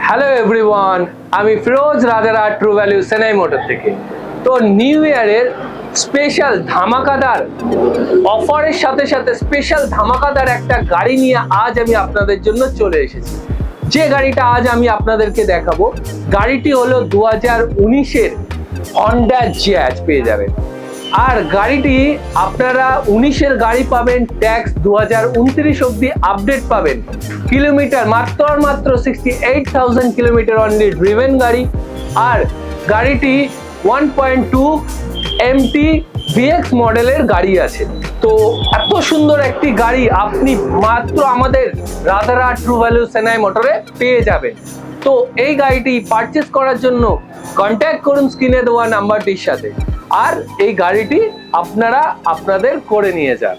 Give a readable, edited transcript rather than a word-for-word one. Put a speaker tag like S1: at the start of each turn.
S1: Hello everyone, আমি Firoz Rajarhat true value Chennai motor থেকে। তো নিউ ইয়ারের স্পেশাল ধামাকাদার অফারের সাথে সাথে স্পেশাল ধামাকাদার একটা গাড়ি নিয়ে আজ আমি আপনাদের জন্য চলে এসেছি। যে গাড়িটা আজ আমি আপনাদেরকে দেখাবো, গাড়িটি হলো 2019-এর হন্ডা জ্যাজ পেয়ে যাবেন। আর গাড়িটি আপনারা 19-এর গাড়ি পাবেন, ট্যাক্স 2029 অব্দি আপডেট পাবেন। কিলোমিটার মাত্র 68,000 কিলোমিটার অনলি ড্রিভেন গাড়ি। আর গাড়িটি 1.2 MT VX মডেলের গাড়ি আছে। তো এত সুন্দর একটি গাড়ি আপনি মাত্র আমাদের রাজারহাট ট্রু ভ্যালু চেন্নাই মোটরে পেয়ে যাবেন। তো এই গাড়িটি পারচেস করার জন্য কন্ট্যাক্ট করুন স্ক্রিনে দেওয়া নাম্বারটির সাথে, আর এই গাড়িটি আপনারা আপনাদের করে নিয়ে যান।